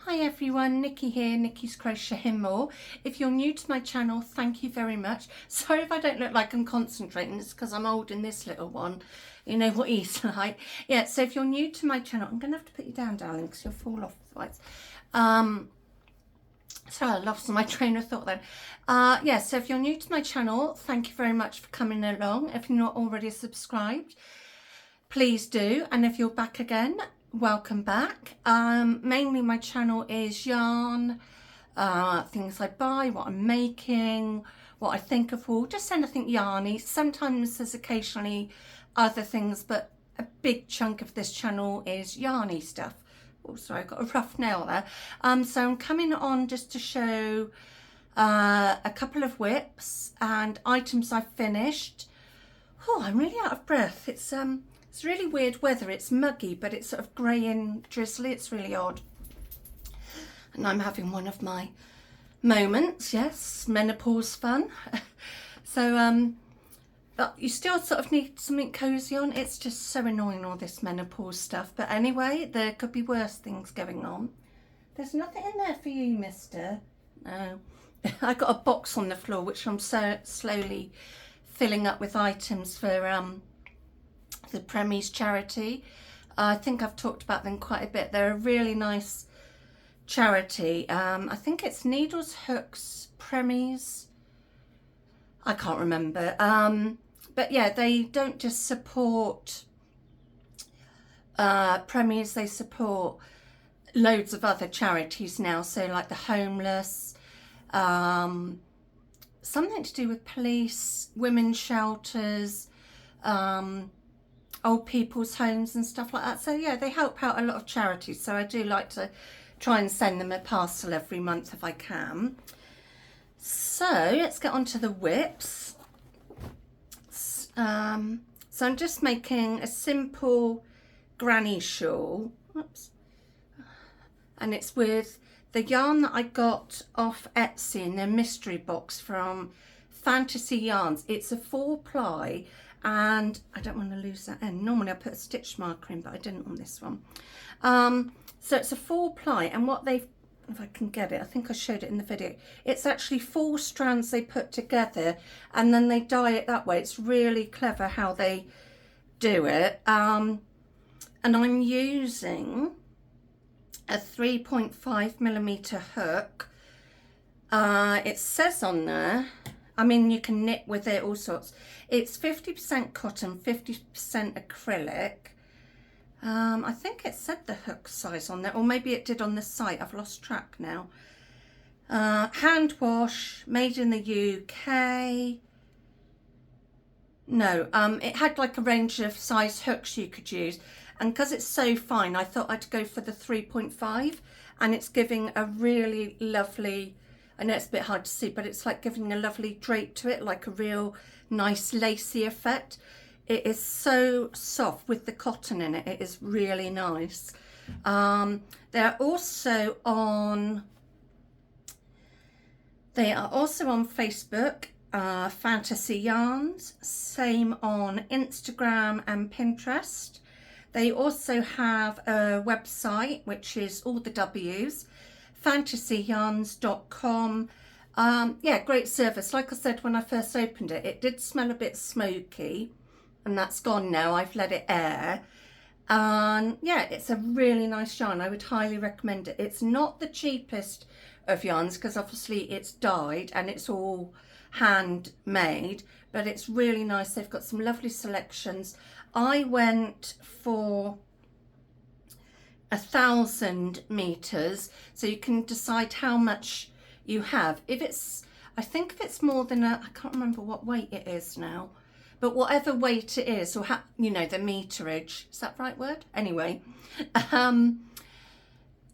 Hi everyone, Nikki here, Nikki's Crochet More. If you're new to my channel, thank you very much. Sorry if I don't look like I'm concentrating, it's because I'm holding this little one. You know what he's like. Yeah, so if you're new to my channel, I'm going to have to put you down, darling, because you'll fall off otherwise. Sorry, I lost my train of thought then. Yeah, so if you're new to my channel, thank you very much for coming along. If you're not already subscribed, please do. And if you're back again, welcome back. Mainly my channel is yarn, things I buy, what I'm making, what I think of all, just anything yarny. Sometimes there's occasionally other things, but a big chunk of this channel is yarny stuff. Oh, sorry, I got a rough nail there. So I'm coming on just to show a couple of whips and items I've finished. Oh, I'm really out of breath. It's really weird weather. It's muggy, but it's sort of grey and drizzly. It's really odd. And I'm having one of my moments, yes, menopause fun. So, but you still sort of need something cosy on. It's just so annoying, all this menopause stuff. But anyway, there could be worse things going on. There's nothing in there for you, mister. No. I got a box on the floor, which I'm so slowly filling up with items for the Premies charity. I think I've talked about them quite a bit. They're a really nice charity. I think it's Needles, Hooks, Premies. I can't remember. But yeah, they don't just support Premies, they support loads of other charities now. So like the homeless, something to do with police, women's shelters, old people's homes and stuff like that. So yeah, they help out a lot of charities. So I do like to try and send them a parcel every month if I can. So let's get on to the whips. So I'm just making a simple granny shawl. Oops. And it's with the yarn that I got off Etsy in a mystery box from Fantasy Yarns. It's a 4-ply, and I don't want to lose that end. Normally I put a stitch marker in, but I didn't on this one. So it's a 4-ply, and what they've, if I can get it, I think I showed it in the video, it's actually 4 strands they put together and then they dye it that way. It's really clever how they do it. And I'm using a 3.5mm hook. It says on there, I mean, you can knit with it, all sorts. It's 50% cotton, 50% acrylic. I think it said the hook size on there, or maybe it did on the site. I've lost track now. Hand wash, made in the UK. No, it had like a range of size hooks you could use. And because it's so fine, I thought I'd go for the 3.5. And it's giving a really lovely, I know it's a bit hard to see, but it's like giving a lovely drape to it, like a real nice lacy effect. It is so soft with the cotton in it. It is really nice. They're also on Facebook, Fantasy Yarns, same on Instagram and Pinterest. They also have a website, which is all the W's, fantasyyarns.com. Yeah, great service. Like I said, when I first opened it, it did smell a bit smoky, and that's gone now. I've let it air. And yeah, it's a really nice yarn. I would highly recommend it. It's not the cheapest of yarns because obviously it's dyed and it's all handmade, but it's really nice. They've got some lovely selections. I went for 1,000 meters, so you can decide how much you have. If it's, I think if it's more than I can't remember what weight it is now, but whatever weight it is, or you know, the meterage, is that the right word? Anyway,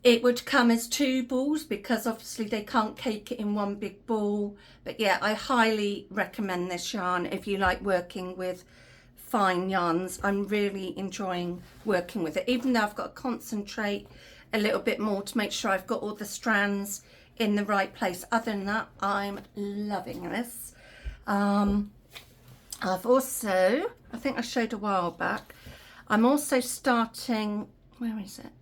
it would come as 2 balls because obviously they can't cake it in one big ball. But yeah, I highly recommend this yarn if you like working with fine yarns. I'm really enjoying working with it, even though I've got to concentrate a little bit more to make sure I've got all the strands in the right place. Other than that, I'm loving this. I've also, I think I showed a while back, I'm also starting, where is it?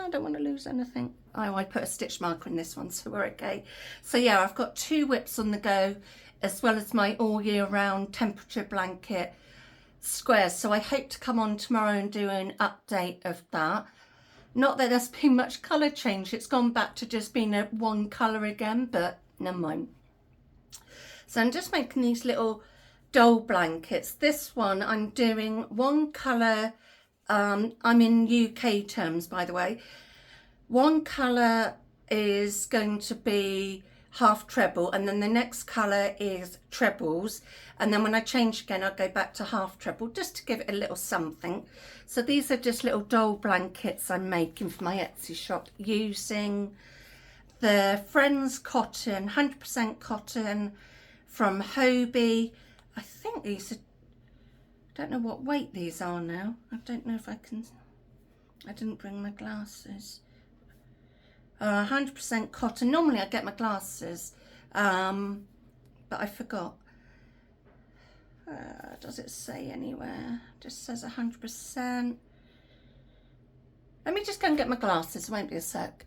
I don't want to lose anything. Oh, I put a stitch marker in this one, so we're okay. So yeah, I've got 2 whips on the go, as well as my all year round temperature blanket squares. So I hope to come on tomorrow and do an update of that. Not that there's been much colour change. It's gone back to just being a one colour again, but never mind. So I'm just making these little doll blankets. This one I'm doing one colour. I'm in UK terms, by the way. One colour is going to be half treble, and then the next colour is trebles, and then when I change again I'll go back to half treble, just to give it a little something. So these are just little doll blankets I'm making for my Etsy shop using the Friends cotton, 100% cotton from Hobie. I think these are, I don't know what weight these are now. I don't know if I can, I didn't bring my glasses. 100% cotton. Normally I get my glasses, but I forgot. Does it say anywhere? Just says 100%. Let me just go and get my glasses. It won't be a sec.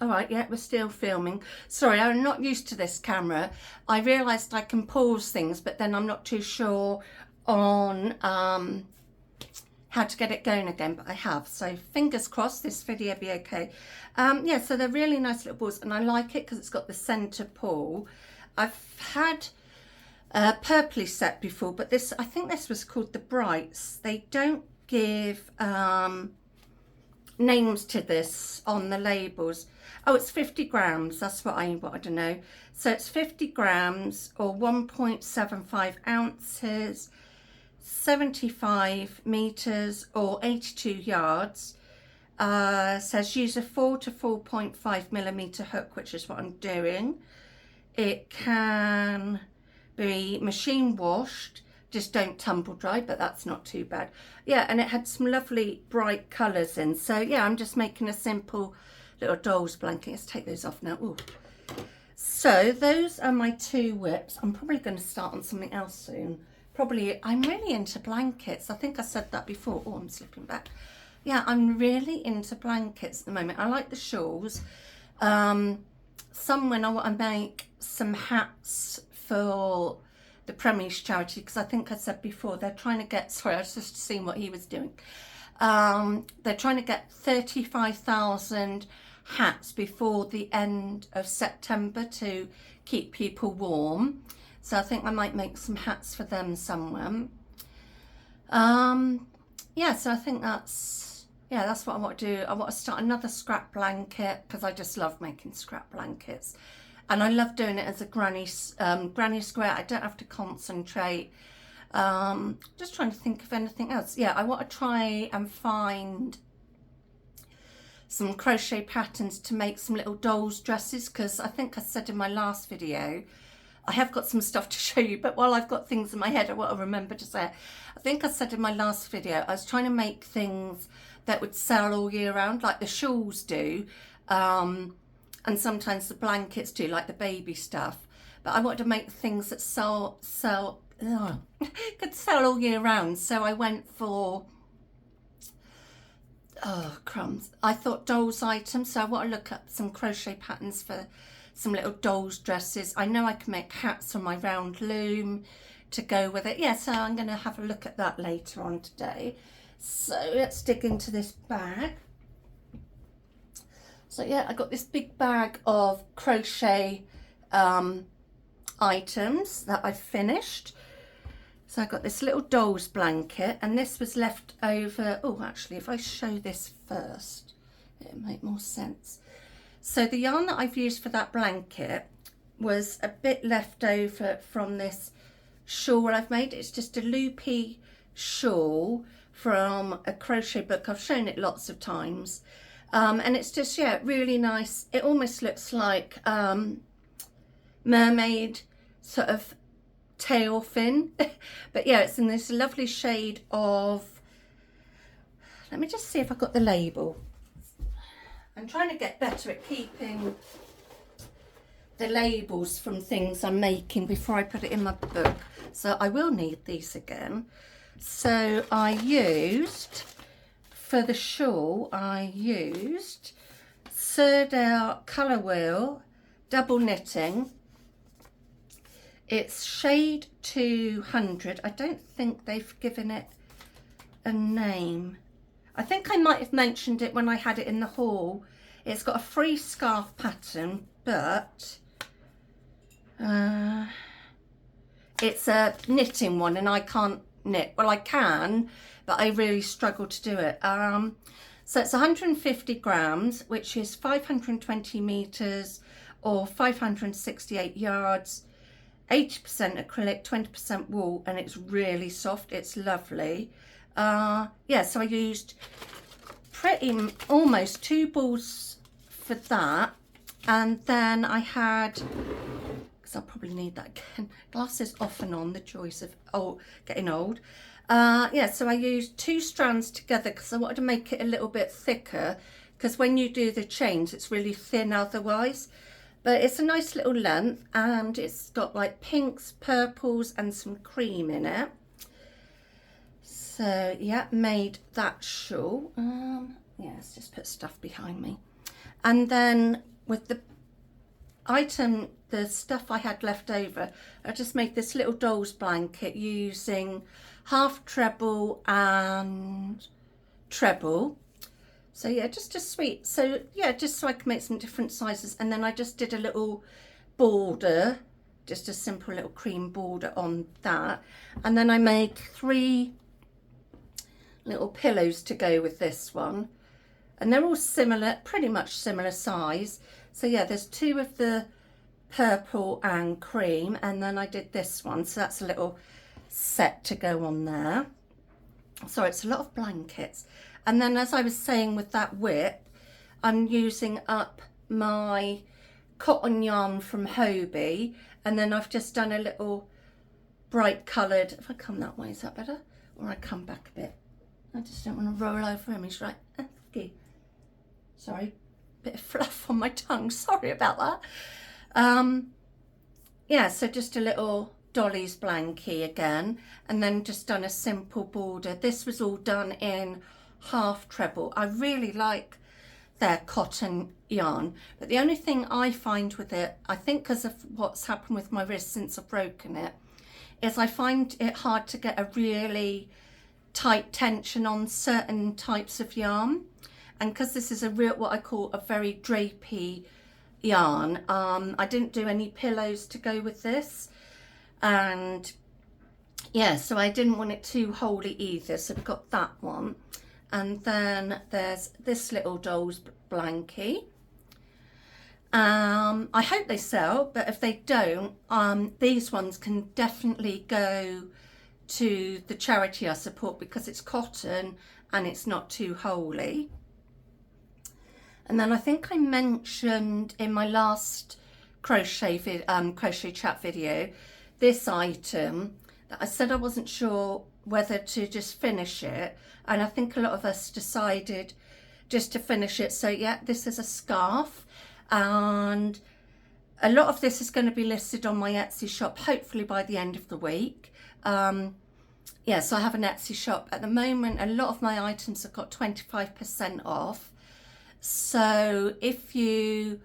All right, yeah, we're still filming. Sorry, I'm not used to this camera. I realised I can pause things, but then I'm not too sure on how to get it going again, but I have. So fingers crossed this video will be okay. Yeah, so they're really nice little balls, and I like it because it's got the centre pull. I've had a purpley set before, but this, I think this was called the Brights. They don't give names to this on the labels. Oh, it's 50 grams. That's what I wanted to know. So it's 50 grams or 1.75 ounces, 75 meters or 82 yards. Says use a 4 to 4.5 millimeter hook, which is what I'm doing. It can be machine washed, just don't tumble dry, but that's not too bad. Yeah, and it had some lovely bright colours in. So yeah, I'm just making a simple little doll's blanket. Let's take those off now. Ooh. So those are my 2 whips. I'm probably going to start on something else soon. Probably, I'm really into blankets. I think I said that before. Oh, I'm slipping back. Yeah, I'm really into blankets at the moment. I like the shawls. Some when I want to make some hats for the Premier's charity, because I think I said before they're trying to get, sorry, I was just seeing what he was doing. They're trying to get 35,000 hats before the end of September to keep people warm. So I think I might make some hats for them somewhere. Yeah, so I think that's what I want to do. I want to start another scrap blanket because I just love making scrap blankets. And I love doing it as a granny square. I don't have to concentrate. Just trying to think of anything else. Yeah, I want to try and find some crochet patterns to make some little dolls dresses, because I think I said in my last video, I have got some stuff to show you, but while I've got things in my head, I want to remember to say it. I think I said in my last video, I was trying to make things that would sell all year round, like the shawls do. And sometimes the blankets do, like the baby stuff. But I wanted to make things that could sell all year round. So I went for, oh crumbs, I thought dolls items. So I want to look up some crochet patterns for some little dolls dresses. I know I can make hats on my round loom to go with it. Yeah, so I'm going to have a look at that later on today. So let's dig into this bag. So yeah, I got this big bag of crochet items that I've finished. So I got this little doll's blanket, and this was left over. Oh, actually, if I show this first, it'll make more sense. So the yarn that I've used for that blanket was a bit left over from this shawl I've made. It's just a loopy shawl from a crochet book. I've shown it lots of times. And it's just, yeah, really nice. It almost looks like mermaid sort of tail fin. But yeah, it's in this lovely shade of, let me just see if I got the label. I'm trying to get better at keeping the labels from things I'm making before I put it in my book. So I will need these again. So I used for the shawl, I used Serdar Colour Wheel double knitting. It's shade 200. I don't think they've given it a name. I think I might have mentioned it when I had it in the haul. It's got a free scarf pattern, but it's a knitting one and I can't knit. Well, I can, but I really struggle to do it. So it's 150 grams, which is 520 meters or 568 yards, 80% acrylic, 20% wool, and it's really soft. It's lovely. Yeah, so I used almost 2 balls for that, and then I had, because I'll probably need that again, glasses off and on, the joys of getting old. Yeah, so I used 2 strands together because I wanted to make it a little bit thicker, because when you do the chains it's really thin otherwise. But it's a nice little length, and it's got like pinks, purples and some cream in it. So yeah, made that shawl. Yeah, let's just put stuff behind me. And then with the stuff I had left over, I just made this little doll's blanket using half treble and treble. So yeah, just a sweet, so yeah, just so I can make some different sizes. And then I just did a little border, just a simple little cream border on that. And then I made 3 little pillows to go with this one. And they're all similar, pretty much similar size. So yeah, there's 2 of the purple and cream, and then I did this one. So that's a little set to go on there. So it's a lot of blankets. And then, as I was saying with that whip, I'm using up my cotton yarn from Hobie, and then I've just done a little bright coloured, if I come that way, is that better? Or I come back a bit? I just don't want to roll over him, he's right. Okay. Sorry, bit of fluff on my tongue, sorry about that. Yeah, so just a little Dolly's blankie again, and then just done a simple border. This was all done in half treble. I really like their cotton yarn, but the only thing I find with it, I think because of what's happened with my wrist since I've broken it, is I find it hard to get a really tight tension on certain types of yarn. And because this is a real, what I call a very drapey yarn, I didn't do any pillows to go with this, and yeah, so I didn't want it too holey either, so we've got that one. And then there's this little doll's blankie. I hope they sell, but if they don't, these ones can definitely go to the charity I support because it's cotton and it's not too holey. And then I think I mentioned in my last crochet chat video this item that I said I wasn't sure whether to just finish it, and I think a lot of us decided just to finish it. So yeah, this is a scarf, and a lot of this is going to be listed on my Etsy shop hopefully by the end of the week. Yeah, so I have an Etsy shop at the moment. A lot of my items have got 25% off. So if you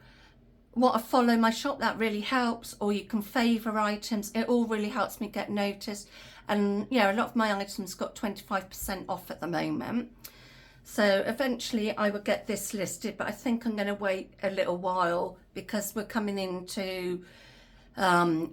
want to follow my shop, that really helps, or you can favour items. It all really helps me get noticed. And yeah, a lot of my items got 25% off at the moment. So eventually I will get this listed, but I think I'm going to wait a little while because we're coming into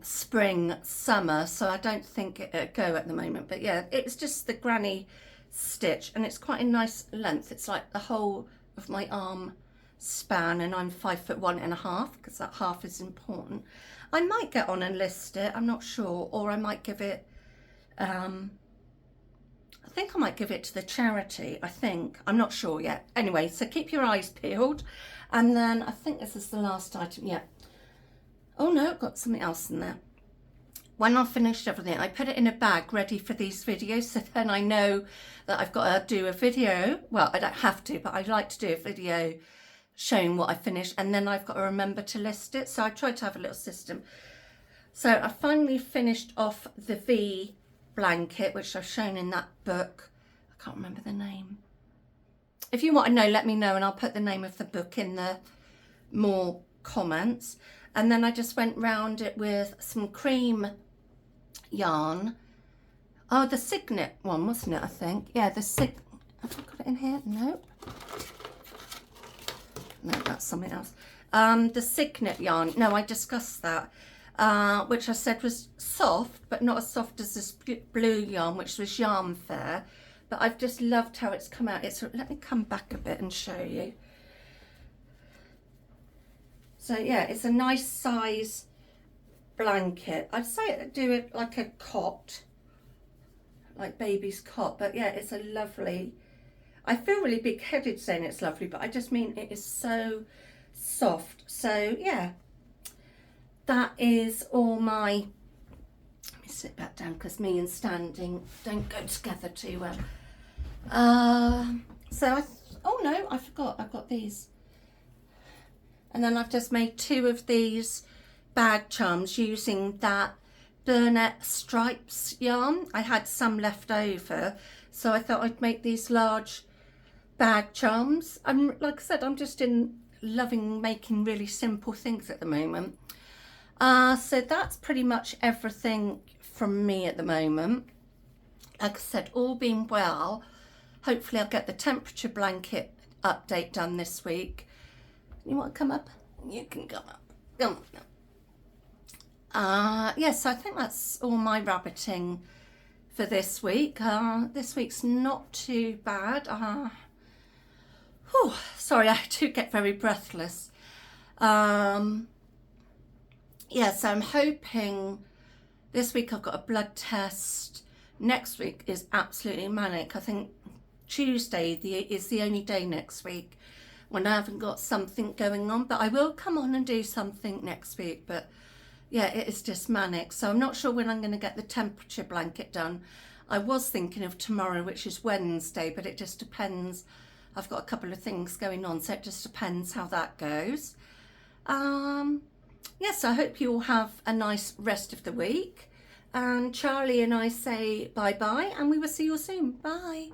spring, summer, so I don't think it'll go at the moment. But yeah, it's just the granny stitch, and it's quite a nice length. It's like the whole of my arm span, and I'm 5'1.5" because that half is important. I might get on and list it, I'm not sure, or I might give it I think I might give it to the charity, I'm not sure yet. Anyway, so keep your eyes peeled. And then I think this is the last item. Yeah, oh no, I've got something else in there. When I've finished everything, I put it in a bag ready for these videos, so then I know that I've got to do a video. Well, I don't have to, but I like to do a video showing what I finished, and then I've got to remember to list it. So I tried to have a little system. So I finally finished off the V blanket, which I've shown in that book. I can't remember the name. if you want to know, let me know, and I'll put the name of the book in the more comments. And then I just went round it with some cream yarn. Oh, the Signet one, wasn't it, I think? Yeah, the have I got it in here? Nope. No, that's something else. The Signet yarn. No, I discussed that. Which I said was soft, but not as soft as this blue yarn, which was Yarn Fair. But I've just loved how it's come out. Let me come back a bit and show you. So yeah, it's a nice size blanket. I'd say do it like a cot, like baby's cot. But yeah, it's a lovely, I feel really big-headed saying it's lovely, but I just mean it is so soft. So yeah, that is all my, let me sit back down because me and standing don't go together too well. Oh no, I forgot, I've got these. And then I've just made 2 of these bag charms using that Burnett Stripes yarn. I had some left over, so I thought I'd make these large bag charms. Like I said, I'm just loving making really simple things at the moment. So that's pretty much everything from me at the moment. Like I said, all being well, hopefully I'll get the temperature blanket update done this week. You want to come up? You can come up. Come on. Yes, I think that's all my rabbiting for this week. This week's not too bad. Sorry, I do get very breathless. Yes, I'm hoping this week I've got a blood test. Next week is absolutely manic. I think Tuesday is the only day next week when I haven't got something going on, but I will come on and do something next week. But yeah, it is just manic. So I'm not sure when I'm going to get the temperature blanket done. I was thinking of tomorrow, which is Wednesday, but it just depends. I've got a couple of things going on, so it just depends how that goes. Yes, I hope you all have a nice rest of the week. And Charlie and I say bye-bye, and we will see you soon. Bye.